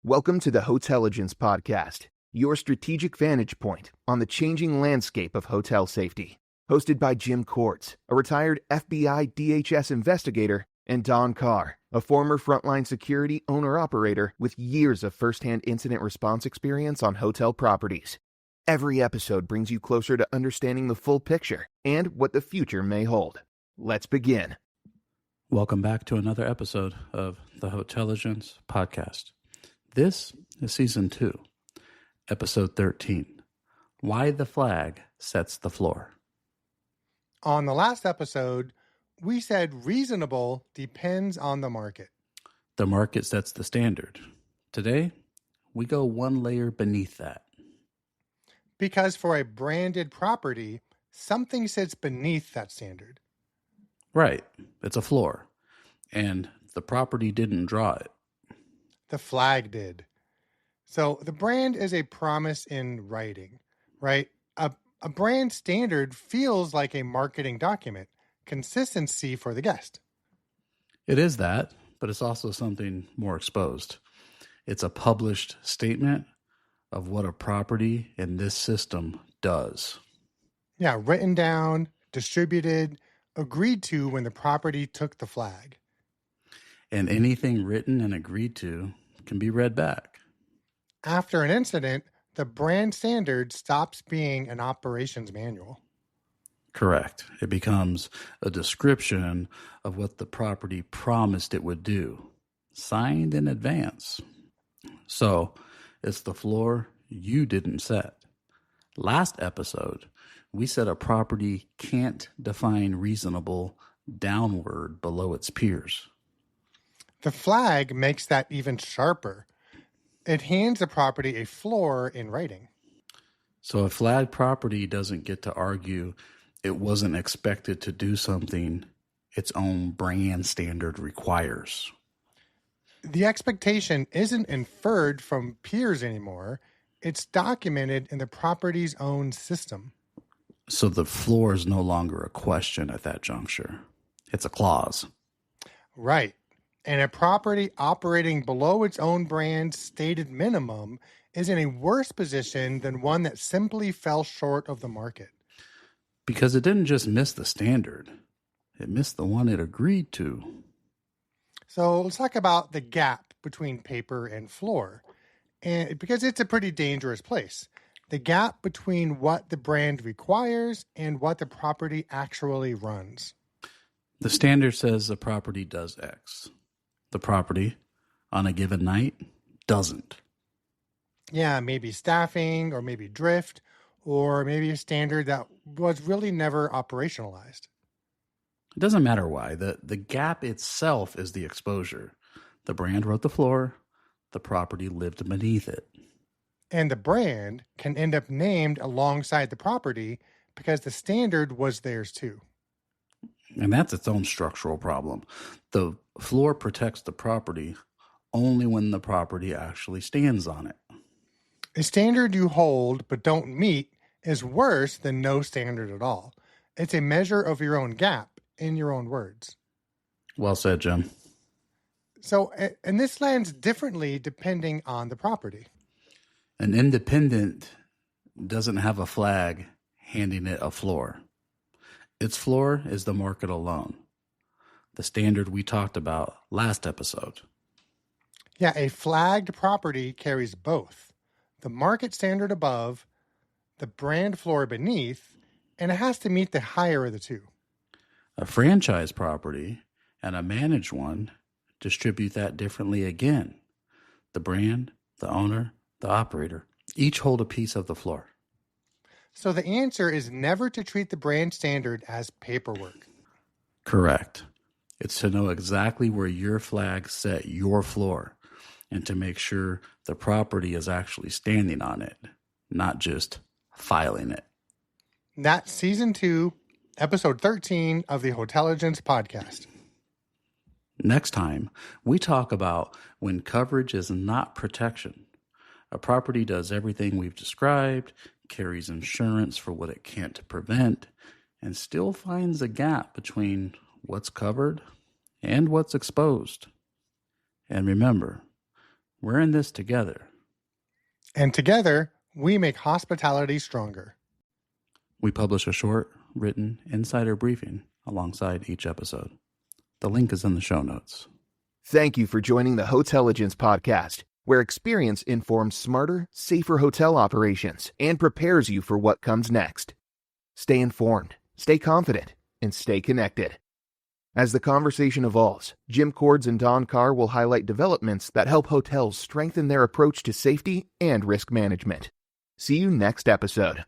Welcome to the Hotelligence Podcast, your strategic vantage point on the changing landscape of hotel safety. Hosted by Jim Kortz, a retired FBI DHS investigator, and Don Carr, a former frontline security owner-operator with years of first-hand incident response experience on hotel properties. Every episode brings you closer to understanding the full picture and what the future may hold. Let's begin. Welcome back to another episode of the Hotelligence Podcast. This is Season 2, Episode 13, Why the Flag Sets the Floor. On the last episode, we said reasonable depends on the market. The market sets the standard. Today, we go one layer beneath that. Because for a branded property, something sits beneath that standard. Right. It's a floor. And the property didn't draw it. The flag did. So the brand is a promise in writing, right? A brand standard feels like a marketing document, consistency for the guest. It is that, but it's also something more exposed. It's a published statement of what a property in this system does. Yeah, written down, distributed, agreed to when the property took the flag. And anything written and agreed to can be read back. After an incident, the brand standard stops being an operations manual. Correct. It becomes a description of what the property promised it would do, signed in advance. So, it's the floor you didn't set. Last episode, we said a property can't define reasonable downward below its peers. The flag makes that even sharper. It hands the property a floor in writing. So a flag property doesn't get to argue it wasn't expected to do something its own brand standard requires. The expectation isn't inferred from peers anymore. It's documented in the property's own system. So the floor is no longer a question at that juncture. It's a clause. Right. And a property operating below its own brand's stated minimum is in a worse position than one that simply fell short of the market. Because it didn't just miss the standard. It missed the one it agreed to. So let's talk about the gap between paper and floor. And because it's a pretty dangerous place. The gap between what the brand requires and what the property actually runs. The standard says the property does X. The property, on a given night, doesn't. Yeah, maybe staffing or maybe drift or maybe a standard that was really never operationalized. It doesn't matter why. The gap itself is the exposure. The brand wrote the floor. The property lived beneath it. And the brand can end up named alongside the property because the standard was theirs too. And that's its own structural problem. The floor protects the property only when the property actually stands on it. A standard you hold but don't meet is worse than no standard at all. It's a measure of your own gap in your own words. Well said, Jim. So, and this lands differently depending on the property. An independent doesn't have a flag handing it a floor. Its floor is the market alone, the standard we talked about last episode. Yeah, a flagged property carries both, the market standard above, the brand floor beneath, and it has to meet the higher of the two. A franchise property and a managed one distribute that differently again. The brand, the owner, the operator, each hold a piece of the floor. So the answer is never to treat the brand standard as paperwork. Correct. It's to know exactly where your flag set your floor and to make sure the property is actually standing on it, not just filing it. That's Season 2, Episode 13 of the Hotelligence Podcast. Next time, we talk about when coverage is not protection. A property does everything we've described, carries insurance for what it can't prevent, and still finds a gap between what's covered and what's exposed. And remember, We're in this together. And together, we make hospitality stronger. We publish a short, written insider briefing alongside each episode. The link is in the show notes. Thank you for joining the Hotelligence Podcast, where experience informs smarter, safer hotel operations and prepares you for what comes next. Stay informed, stay confident, and stay connected. As the conversation evolves, Jim Cords and Don Carr will highlight developments that help hotels strengthen their approach to safety and risk management. See you next episode.